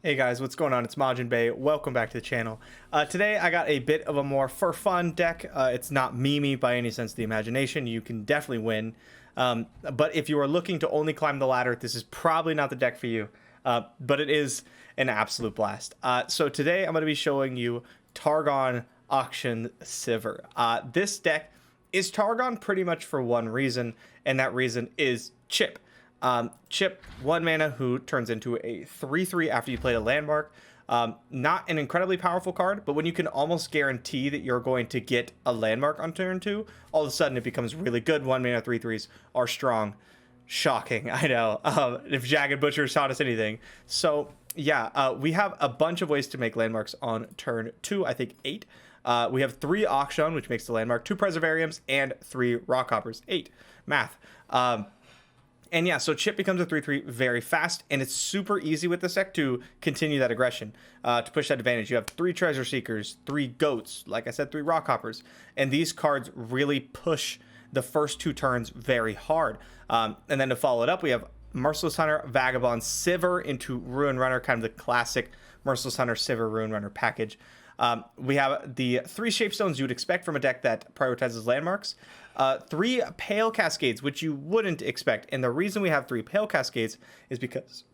Hey guys, what's going on? It's MajiinBae. Welcome back to the channel. Today I got a bit of a more for fun deck. It's not memey by any sense of the imagination. You can definitely win. But if you are looking to only climb the ladder, this is probably not the deck for you. But it is an absolute blast. So today I'm going to be showing you Targon Akshan Sivir. This deck is Targon pretty much for one reason, and that reason is Chip. Chip, 1 mana, who turns into a 3/3 after you played a landmark. Not an incredibly powerful card, but when you can almost guarantee that you're going to get a landmark on turn 2, all of a sudden it becomes really good. 1 mana 3/3s are strong. Shocking, I know. If Jagged Butcher taught us anything. So yeah, we have a bunch of ways to make landmarks on turn 2, I think 8. We have 3 Akshan, which makes the landmark, 2 Preservariums, and 3 Rockhoppers. 8. Math. And yeah, so Chip becomes a 3/3 very fast, and it's super easy with this deck to continue that aggression, to push that advantage. You have 3 Treasure Seekers, 3 Goats, like I said, 3 Rockhoppers, and these cards really push the first 2 turns very hard. And then to follow it up, we have Merciless Hunter, Vagabond, Sivir into Ruin Runner, kind of the classic Merciless Hunter, Sivir, Ruin Runner package. We have the 3 Shapestones you would expect from a deck that prioritizes landmarks. 3 Pale Cascades, which you wouldn't expect. And the reason we have 3 Pale Cascades is because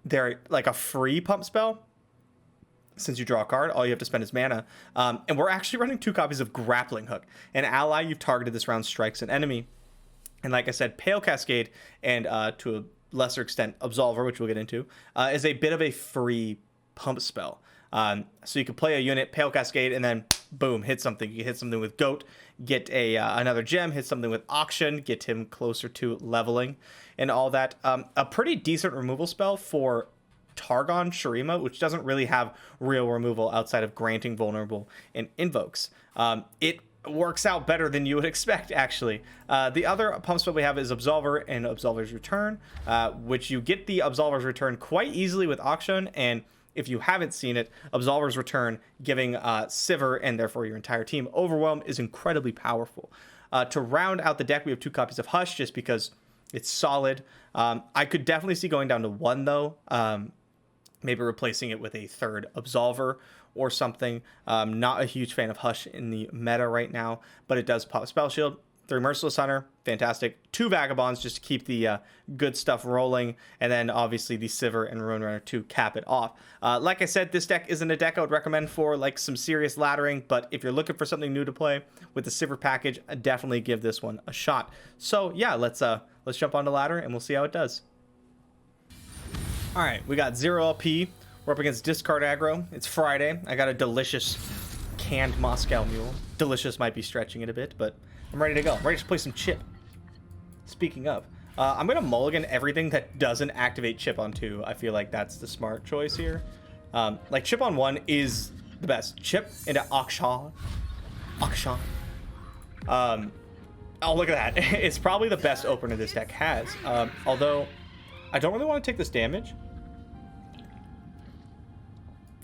they're like a free pump spell. Since you draw a card, all you have to spend is mana. And we're actually running 2 copies of Grappling Hook. An ally you've targeted this round strikes an enemy. And like I said, Pale Cascade, and to a lesser extent, Absolver, which we'll get into, is a bit of a free pump spell. So you could play a unit, Pale Cascade, and then boom, hit something. You hit something with Goat, get another gem, hit something with Akshan, get him closer to leveling, and all that. A pretty decent removal spell for Targon Shurima, which doesn't really have real removal outside of granting vulnerable and invokes. It works out better than you would expect, actually. The other pump spell we have is Absolver and Absolver's Return, which you get the Absolver's Return quite easily with Akshan, and if you haven't seen it, Absolver's Return giving Sivir and therefore your entire team Overwhelm is incredibly powerful. To round out the deck, we have 2 copies of Hush just because it's solid. I could definitely see going down to 1 though. Maybe replacing it with a 3rd Absolver or something. Not a huge fan of Hush in the meta right now, but it does pop Spell Shield. 3 Merciless Hunter, fantastic. 2 Vagabonds just to keep the good stuff rolling, and then obviously the Sivir and Ruin Runner to cap it off. Like I said, this deck isn't a deck I would recommend for like some serious laddering, but if you're looking for something new to play with the Sivir package, I'd definitely give this one a shot. So yeah, let's jump on the ladder and we'll see how it does. All right, we got 0 LP. We're up against Discard Aggro. It's Friday. I got a delicious canned Moscow Mule. Delicious might be stretching it a bit, but I'm ready to go. I'm ready to play some Chip. Speaking of, I'm going to mulligan everything that doesn't activate Chip on 2. I feel like that's the smart choice here. Like Chip on 1 is the best. Chip into Akshan. Akshan. Oh, look at that. It's probably the best opener this deck has. Although, I don't really want to take this damage.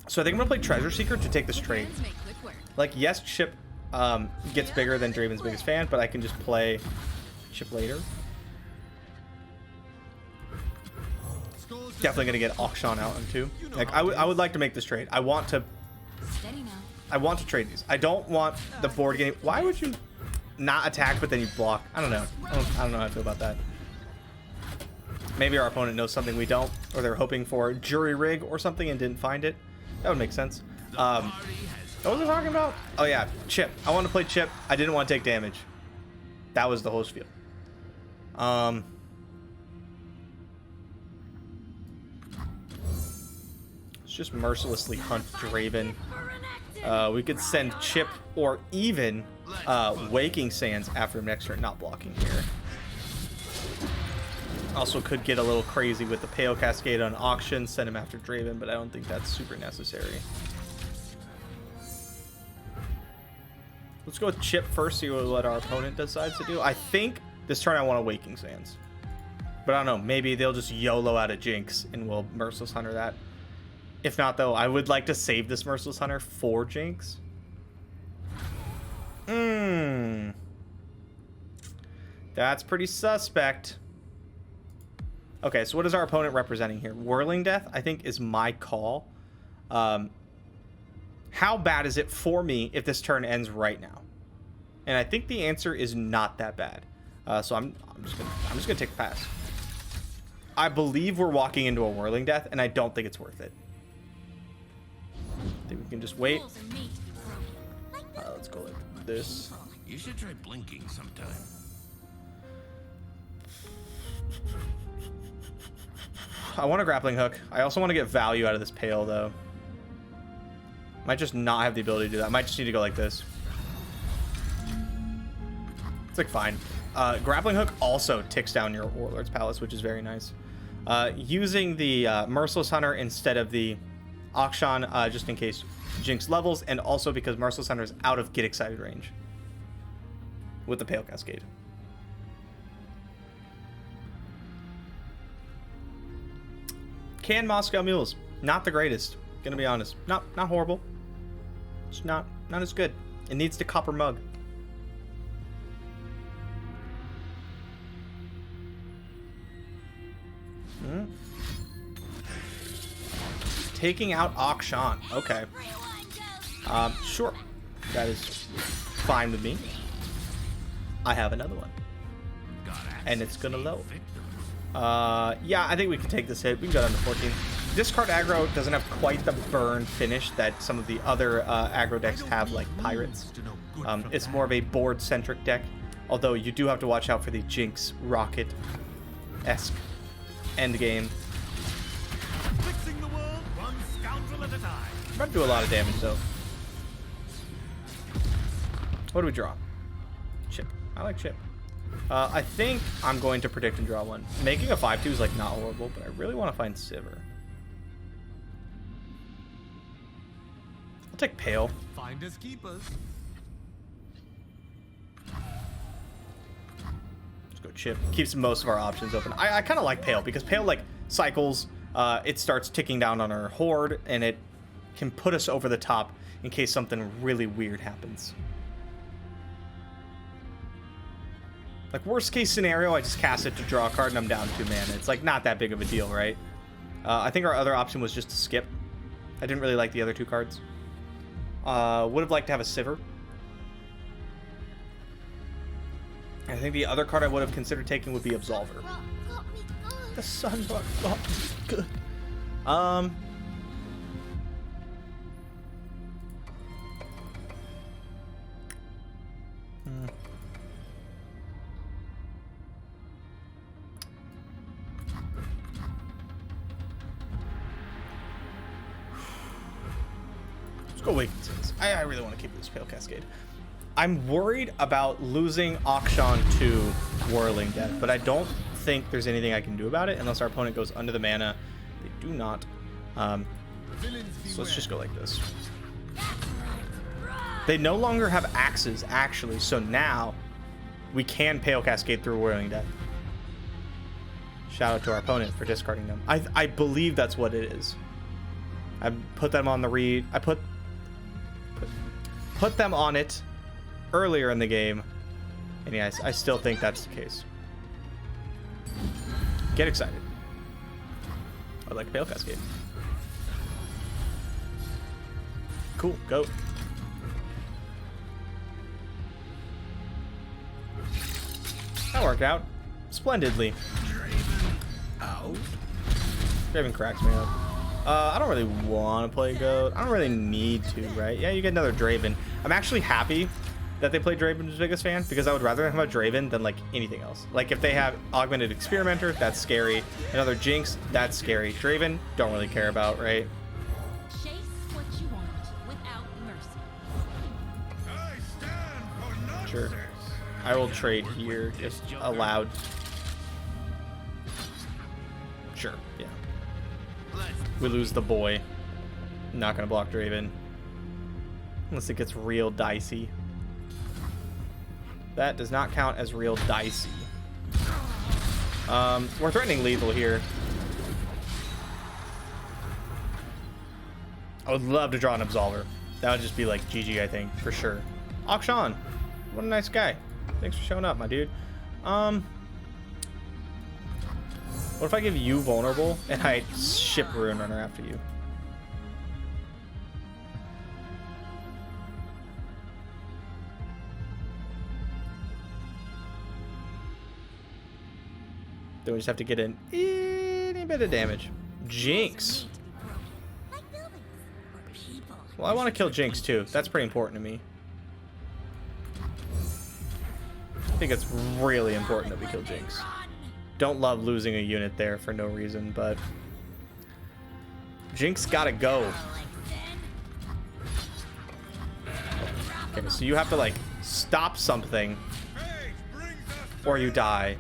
So I think I'm going to play Treasure Seeker to take this trade. Like, yes, Chip gets bigger than Draven's biggest fan, but I can just play Chip later. Definitely gonna get Akshan out in 2. Like I would like to make this trade. I want to trade these. I don't want the board game. Why would you not attack but then you block? I don't know. I don't know how I feel about that. Maybe our opponent knows something we don't, or they're hoping for jury rig or something and didn't find it. That would make sense. What was I talking about? Oh yeah, Chip. I want to play Chip. I didn't want to take damage. That was the whole spiel. Let's just mercilessly hunt Draven. We could send Chip or even Waking Sands after him next turn, not blocking here. Also could get a little crazy with the Pale Cascade on Akshan, send him after Draven, but I don't think that's super necessary. Let's go with Chip first, see what our opponent decides to do. I think this turn I want a Waking Sands. But I don't know, maybe they'll just YOLO out a Jinx and we'll Merciless Hunter that. If not, though, I would like to save this Merciless Hunter for Jinx. That's pretty suspect. Okay, so what is our opponent representing here? Whirling Death, I think, is my call. How bad is it for me if this turn ends right now? And I think the answer is not that bad. So I'm just gonna take the pass. I believe we're walking into a Whirling Death, and I don't think it's worth it. I think we can just wait. Let's go like this. You should try blinking sometime. I want a grappling hook. I also want to get value out of this Pale, though. Might just not have the ability to do that. I might just need to go like this. It's like fine. Grappling hook also ticks down your Warlord's Palace, which is very nice. Using the Merciless Hunter instead of the Akshan, just in case Jinx levels, and also because Merciless Hunter is out of Get Excited range with the Pale Cascade. Canned Moscow Mules, not the greatest. Gonna be honest, not horrible. It's not as good. It needs the copper mug. Taking out Akshan. Okay. Sure. That is fine with me. I have another one. And it's gonna load. Yeah, I think we can take this hit. We can go down to 14. Discard aggro doesn't have quite the burn finish that some of the other aggro decks have, like Pirates. It's more of a board-centric deck. Although you do have to watch out for the Jinx Rocket-esque endgame. I'm about to do a lot of damage, though. What do we draw? Chip. I like Chip. I think I'm going to predict and draw one. Making a 5-2 is like not horrible, but I really want to find Sivir. I'll take Pale. Finders keepers. Let's go Chip. Keeps most of our options open. I kind of like Pale because Pale like cycles. It starts ticking down on our horde, and it can put us over the top in case something really weird happens. Like, worst case scenario, I just cast it to draw a card and I'm down 2 mana. It's like not that big of a deal, right? I think our other option was just to skip. I didn't really like the other 2 cards. Would have liked to have a Sivir. I think the other card I would have considered taking would be Absolver. The Sunrock got me good. Let's go Awakened Sins. I really want to keep this Pale Cascade. I'm worried about losing Akshan to Whirling Death, but I don't think there's anything I can do about it unless our opponent goes under the mana. They do not. So let's just go like this. They no longer have axes, actually, so now we can Pale Cascade through Whirling Death. Shout out to our opponent for discarding them. I believe that's what it is. I put them on the read. I put them on it earlier in the game, and yeah, I still think that's the case. Get excited. I like Pale Cascade. Cool, go. That worked out splendidly. Out. Draven cracks me up. I don't really want to play Goat. I don't really need to, right? Yeah, you get another Draven. I'm actually happy that they play Draven's biggest fan because I would rather have a Draven than like anything else. Like if they have Augmented Experimenter, that's scary. Another Jinx, that's scary. Draven, don't really care about, right? Chase what you want without mercy. I stand for nonsense. Sure. I will trade here if allowed. Sure, yeah. We lose the boy. Not gonna block Draven. Unless it gets real dicey. That does not count as real dicey. We're threatening lethal here. I would love to draw an Absolver. That would just be like GG, I think, for sure. Akshan, what a nice guy. Thanks for showing up, my dude. What if I give you vulnerable and I ship Rune Runner after you? Then we just have to get in any bit of damage. Jinx. Well, I want to kill Jinx too. That's pretty important to me. I think it's really important that we kill Jinx. Don't love losing a unit there for no reason, but Jinx gotta go. Okay, so you have to like stop something or you die.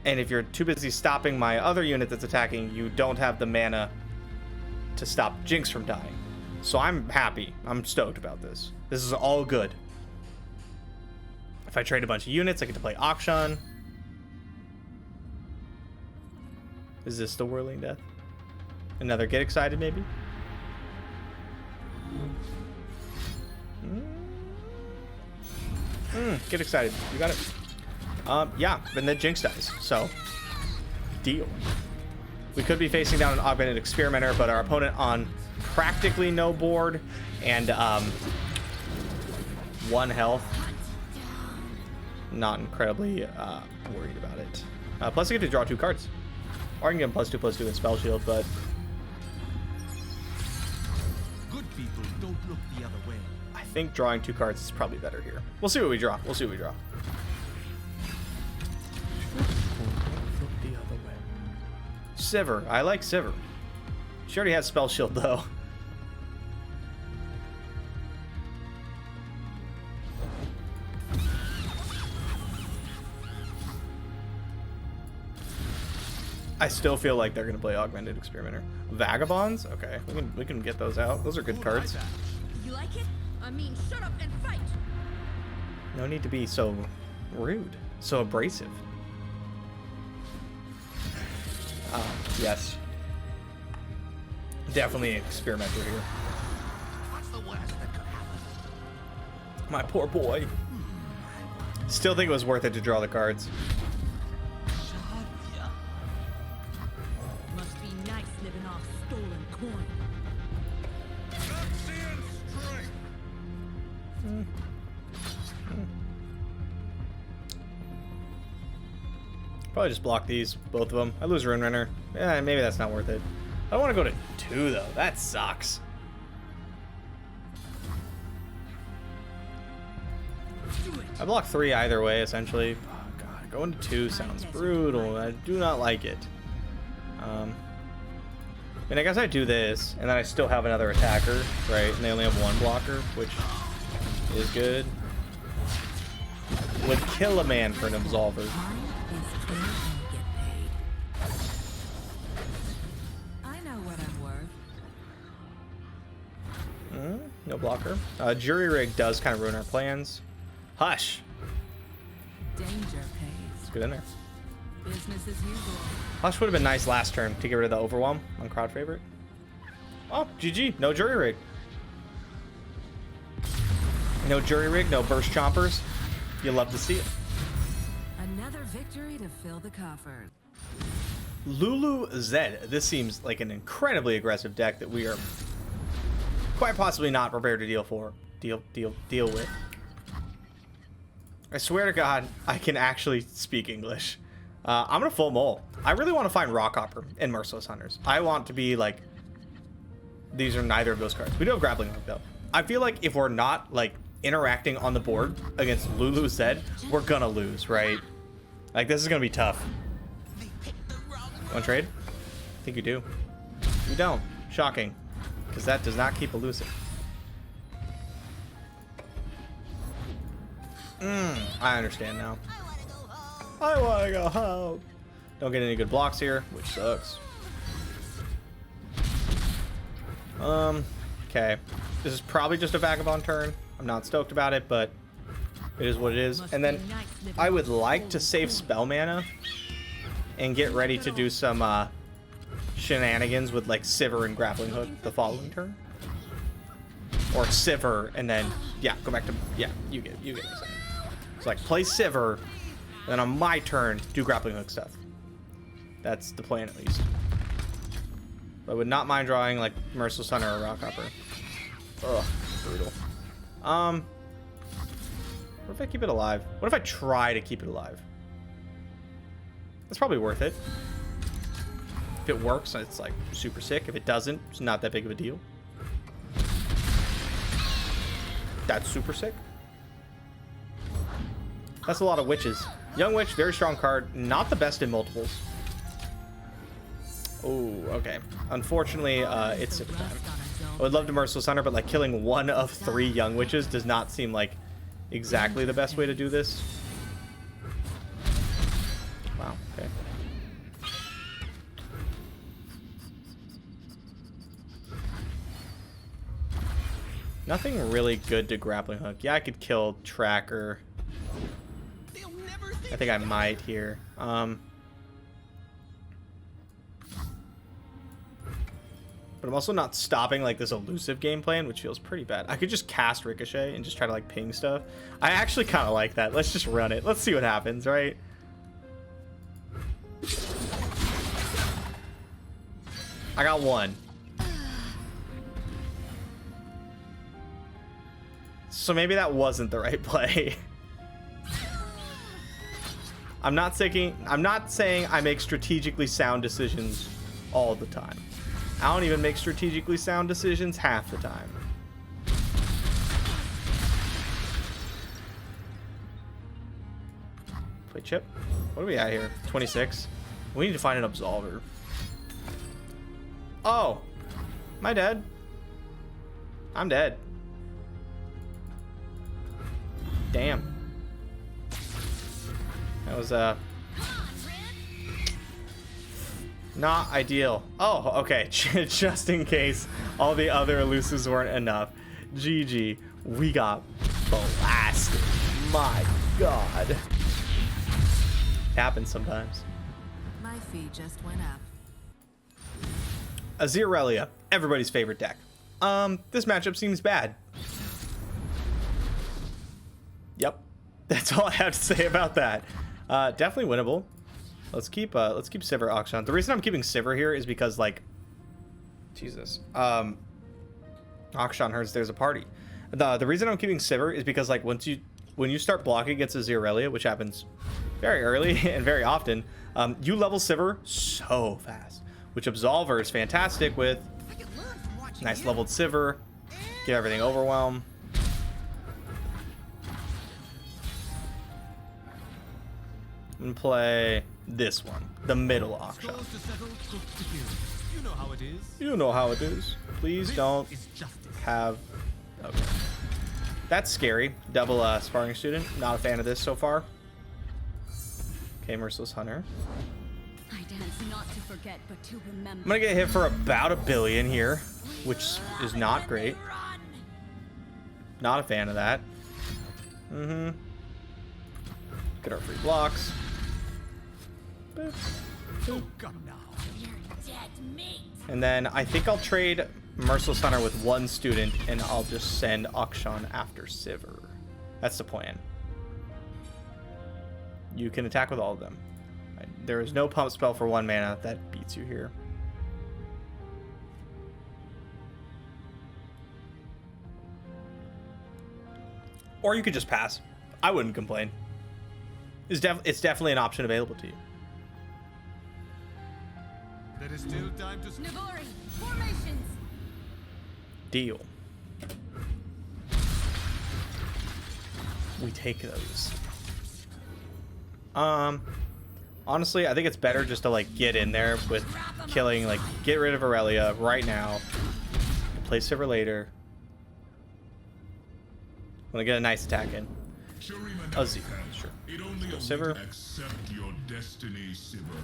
And if you're too busy stopping my other unit that's attacking, you don't have the mana to stop Jinx from dying. So I'm happy. I'm stoked about this. This is all good. If I trade a bunch of units, I get to play Akshan. Is this the Whirling Death? Another Get Excited, maybe? Get Excited. You got it. Yeah, and then Jinx dies, so deal. We could be facing down an Augmented Experimenter, but our opponent on practically no board and 1 health. Not incredibly worried about it. Plus I get to draw 2 cards. Or I can get him +2/+2 with Spell Shield, but Good people don't look the other way. I think drawing 2 cards is probably better here. We'll see what we draw. We'll see what we draw. Look the other way. Sivir. I like Sivir. She already has Spell Shield, though. I still feel like they're gonna play Augmented Experimenter. Vagabonds? Okay, we can get those out. Those are good cards. You like it? I mean, shut up and fight. No need to be so rude, so abrasive. Yes. Definitely an experimenter here. What's the worst that could happen? My poor boy. Still think it was worth it to draw the cards. Must be nice living off stolen coin. Probably just block these, both of them. I lose Rune Runner. Yeah, maybe that's not worth it. I don't want to go to 2 though. That sucks. I block 3 either way, essentially. Oh god, going to 2 sounds brutal. I do not like it. I mean, I guess I do this, and then I still have another attacker, right? And they only have 1 blocker, which is good. Would kill a man for an Absolver. I know what I'm worth. No blocker. Jury Rig does kind of ruin our plans. Hush. Danger pays. Let's get in there. Business as usual. Hush would have been nice last turn to get rid of the Overwhelm on crowd favorite. Oh, GG. No Jury Rig. No Jury Rig, no Burst Chompers. You love to see it. Another victory to fill the coffers. Lulu Zed. This seems like an incredibly aggressive deck that we are quite possibly not prepared to deal with. I swear to God, I can actually speak English. I'm gonna full mole. I really want to find Rockhopper and Merciless Hunters. I want to be like, these are neither of those cards. We do have Grappling Hook though. I feel like if we're not like interacting on the board against Lulu Zed, we're gonna lose, right? Like this is gonna be tough. Want to trade? I think you do. You don't. Shocking, because that does not keep elusive. I understand now. I want to go home. Don't get any good blocks here, which sucks. Okay. This is probably just a Vagabond turn. I'm not stoked about it, but it is what it is. And then I would like to save spell mana and get ready to do some shenanigans with like Sivir and Grappling Hook the following turn. Or Sivir and then, yeah, go back to, yeah, you get what I'm saying. So like play Sivir, and then on my turn, do Grappling Hook stuff. That's the plan, at least. But I would not mind drawing like Merciless Hunter or Rockhopper. Ugh, brutal. What if I keep it alive? What if I try to keep it alive? That's probably worth it. If it works, it's like super sick. If it doesn't, it's not that big of a deal. That's super sick. That's a lot of witches. Young Witch, very strong card. Not the best in multiples. Oh, okay. Unfortunately, it's sick time. I would love to Merciless Hunter, but like killing one of 3 Young Witches does not seem like exactly the best way to do this. Wow, okay. Nothing really good to grappling hook. Yeah, I could kill Tracker. I think I might here. But I'm also not stopping like this elusive game plan, which feels pretty bad. I could just cast Ricochet and just try to like ping stuff. I actually kind of like that. Let's just run it. Let's see what happens, right? I got 1. So maybe that wasn't the right play. I'm not saying I make strategically sound decisions all the time. I don't even make strategically sound decisions half the time. Play chip. What are we at here? 26. We need to find an absolver. Oh, am I dead? I'm dead. Damn. That was not ideal. Oh, okay. Just in case all the other elusives weren't enough. GG. We got blasted. My god. Happens sometimes. My fee just went up. Azirelia, everybody's favorite deck. This matchup seems bad. Yep. That's all I have to say about that. Definitely winnable. Let's keep Sivir Akshan. The reason I'm keeping Sivir here is because like Jesus. Akshan hears there's a party. The reason I'm keeping Sivir is because like when you start blocking against Azirelia, which happens very early and very often, you level Sivir so fast. Which Absolver is fantastic with. Nice leveled Sivir. Get everything overwhelm. I'm gonna play this one, the middle Akshan. You know how it is. You know how it is. Please don't have. Okay. That's scary. Double sparring student. Not a fan of this so far. Okay, Merciless Hunter. I dance not to forget, but to remember. I'm gonna get hit for about 1 billion here, which is not great. Not a fan of that. Get our free blocks. Boop, boop. Come now. You're dead meat. And then I think I'll trade Merciless Hunter with 1 student, and I'll just send Akshan after Sivir. That's the plan. You can attack with all of them. There is no pump spell for 1 mana that beats you here. Or you could just pass. I wouldn't complain. It's definitely an option available to you. There is still time to Navori, formations. Deal. We take those. Honestly, I think it's better just to like get in there with killing, like get rid of Aurelia right now. Play Sivir later. I'm gonna get a nice attack in. Azir, sure. Sivir. Accept your destiny, Sivir.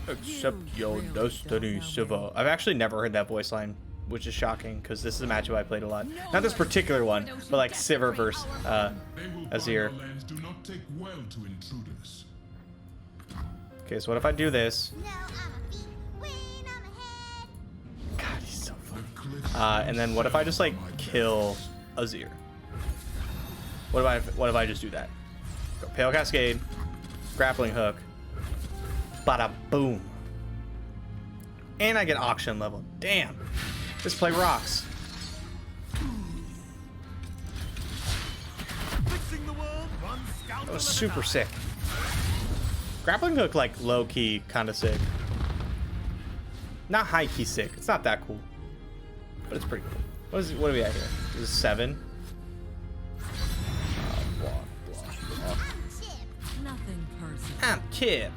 Accept your destiny, Sivir. I've actually never heard that voice line, which is shocking because this is a matchup I played a lot. Not this particular one, but like Sivir versus Azir. Do not take well to intruders. Okay, so what if I do this? God, he's so funny. And then what if I just like kill Azir? What if I just do that? Go Pale Cascade, grappling hook, bada boom. And I get auction level. Damn. This play rocks. Fixing the world, one scout That was at a super time. sick. Grappling hook, like, low-key kind of sick. Not high-key sick. It's not that cool. But it's pretty cool. What do we have here? This is 7. Block. Nothing personal. I'm Chip.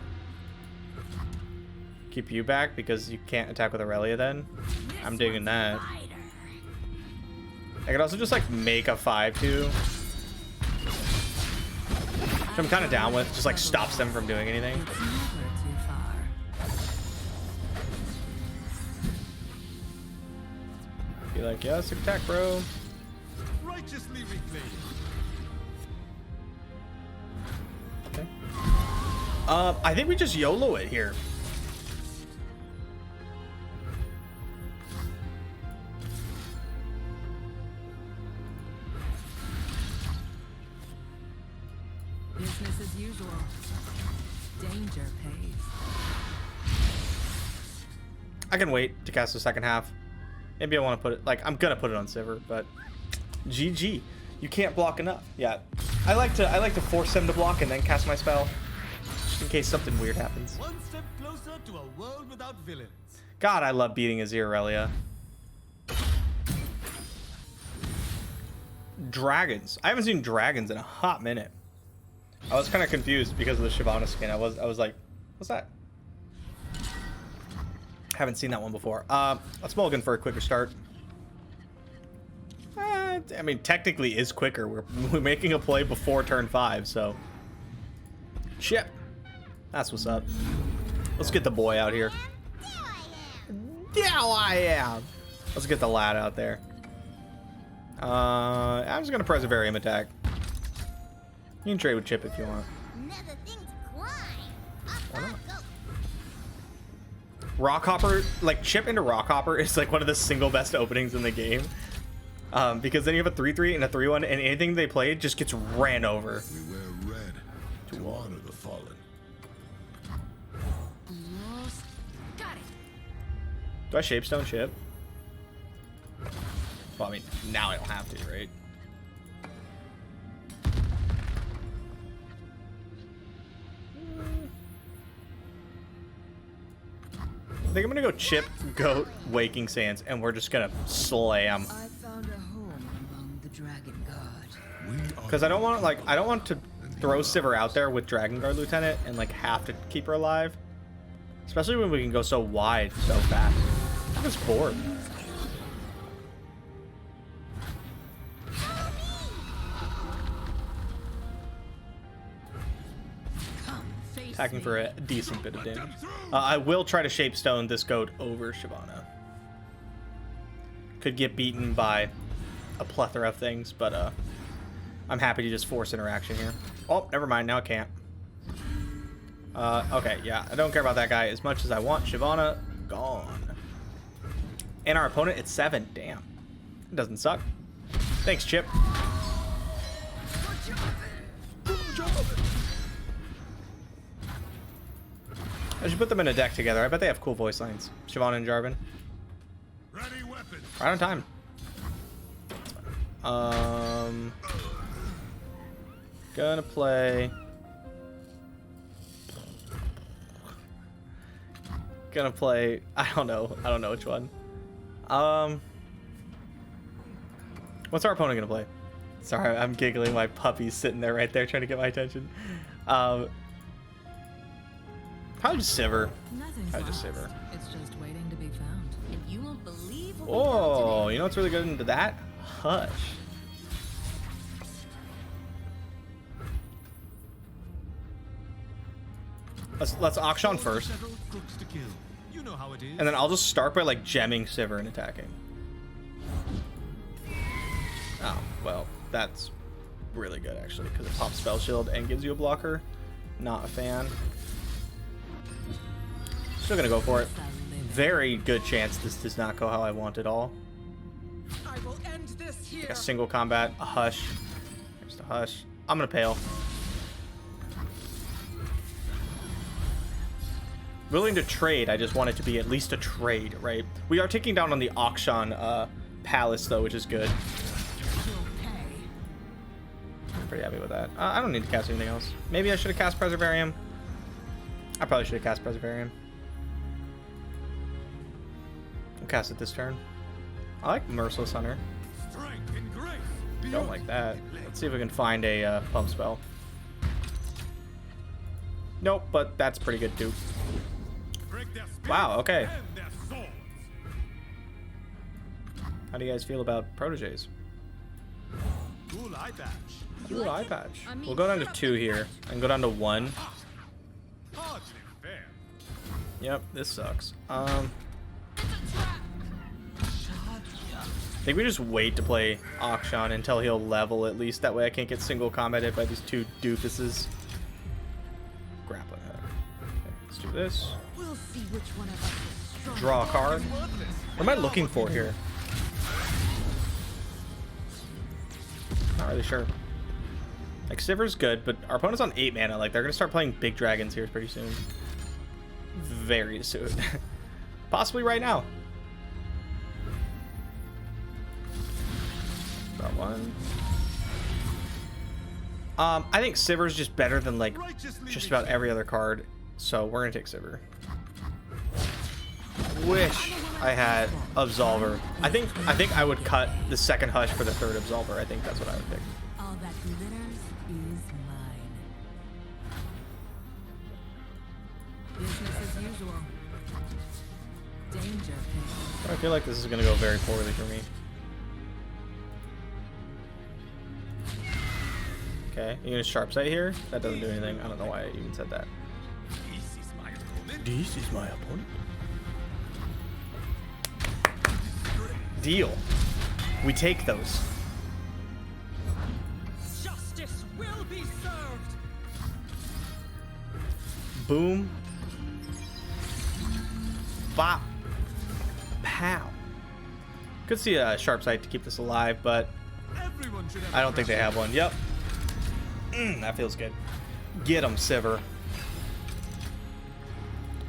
Keep you back because you can't attack with Aurelia then. I'm digging that. I could also just like make a 5-2. Which I'm kind of down with. Just like stops them from doing anything. It's never too far. Be like, yes, attack, bro. Righteously reclaimed. Okay. I think we just YOLO it here. Business as usual. Danger pays. I can wait to cast the second half. Maybe I want to put it, like, I'm gonna put it on Sivir, but GG. You can't block enough. Yeah, I like to force them to block and then cast my spell, just in case something weird happens. One step closer to a world without villains. God, I love beating Azir Aurelia. Dragons. I haven't seen dragons in a hot minute. I was kind of confused because of the Shyvana skin. I was like, what's that? Haven't seen that one before. Let's mulligan for a quicker start. I mean, technically is quicker. We're making a play before turn 5, so. Chip. That's what's up. Let's get the boy out here. Yeah, I am. Let's get the lad out there. I'm just gonna press a Varium attack. You can trade with Chip if you want. Why not? Rockhopper, like Chip into Rockhopper is like one of the single best openings in the game. Because then you have a 3-3 and a 3-1, and anything they play just gets ran over. We wear red to honor the fallen. Almost got it. Do I Shapestone Chip? Well, I mean, now I don't have to, right? I think I'm gonna go Chip, Goat, Waking Sands, and we're just gonna slam. I found a home among the Dragon God. Because I don't want to throw Sivir out there with Dragon Guard Lieutenant and like have to keep her alive. Especially when we can go so wide so fast. I'm just bored. Attacking for a decent bit of damage. I will try to Shapestone this goat over Shyvana. Could get beaten by a plethora of things, but I'm happy to just force interaction here. Oh, never mind. Now I can't. Okay, yeah. I don't care about that guy as much as I want. Shyvana, gone. And our opponent, it's 7. Damn. It doesn't suck. Thanks, Chip. I should put them in a deck together. I bet they have cool voice lines. Shyvana and Jarvan. Ready weapon. Right on time. Gonna play. I don't know which one. What's our opponent gonna play? Sorry, I'm giggling. My puppy's sitting there right there trying to get my attention. Probably just Sivir. Nothing's Probably just lost. Sivir. It's just waiting to be found. And you won't believe what we Oh, found today. you know what's really good into that? Hush. Let's Akshan first, Settle, crooks to kill. You know how it is. and then I'll just start by like gemming Sivir and attacking. Oh, well, that's really good actually, because it pops Spell Shield and gives you a blocker. Not a fan. Still gonna go for it. Very good chance this does not go how I want at all. I will end this here. Like a single combat, a hush. There's the hush. I'm gonna pale. willing to trade. I just want it to be at least a trade, right? We are taking down on the Akshan Palace, though, which is good. I'm pretty happy with that. I don't need to cast anything else. Maybe I should have cast Preservarium. I probably should have cast Preservarium. I'll cast it this turn. I like Merciless Hunter. Strength and grace. Don't like that. Let's see if we can find a pump spell. Nope, but that's pretty good too. Break their spirits Wow, okay. and their swords. How do you guys feel about proteges? Cool eye patch. Ooh, eye patch. We'll go down to 2 here and go down to 1. Hardly fair. Yep, this sucks. I think we just wait to play Akshan until he'll level at least. That way I can't get single combated by these 2 doofuses. Grappling hook. Okay, let's do this. We'll see which one of us is strong. Draw a card. What am I looking for here? Not really sure. Like, Sivir's good, but our opponent's on 8 mana. Like, they're going to start playing big dragons here pretty soon. Very soon. Possibly right now. Got 1. I think Sivir's just better than, like, just about every other card. So, we're going to take Sivir. Wish I had Absolver. I think I would cut the 2nd Hush for the 3rd Absolver. I think that's what I would pick. All that glitters is mine. Business as usual. Danger pit. I feel like this is going to go very poorly for me. Okay, you gonna sharp sight here? That doesn't do anything. I don't know why I even said that. This is my opponent. This is my opponent. Deal. We take those. Justice will be served. Boom. Bop. Pow. Could see a sharp sight to keep this alive, but Everyone should have I don't think they have one. Yep. That feels good. Get him, Sivir.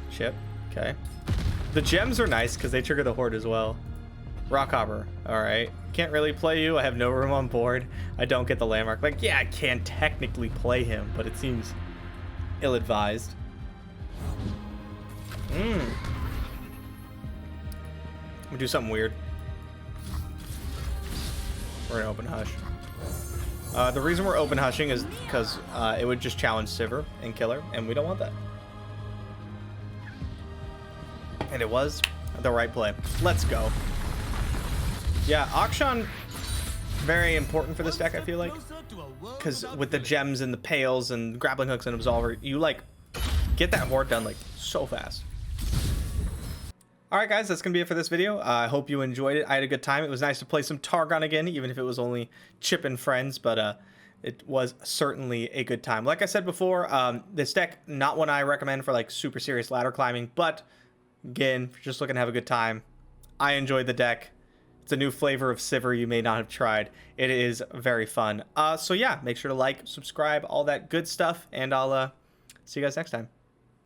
Chip. Okay. The gems are nice because they trigger the horde as well. Rockhopper. Alright. Can't really play you. I have no room on board. I don't get the landmark. Like, yeah, I can technically play him, but it seems ill-advised. I'm gonna do something weird. We're gonna open Hush. The reason we're open hushing is because it would just challenge Sivir and kill her, and we don't want that. And it was the right play. Let's go. Yeah, Akshan, very important for this deck, I feel like. Because with the gems and the pails and grappling hooks and Absolver, you, like, get that horde done, like, so fast. Alright guys, that's going to be it for this video. I hope you enjoyed it. I had a good time. It was nice to play some Targon again, even if it was only Chip and friends, but it was certainly a good time. Like I said before, this deck, not one I recommend for like super serious ladder climbing, but again, just looking to have a good time. I enjoyed the deck. It's a new flavor of Sivir you may not have tried. It is very fun. So yeah, make sure to like, subscribe, all that good stuff, and I'll see you guys next time.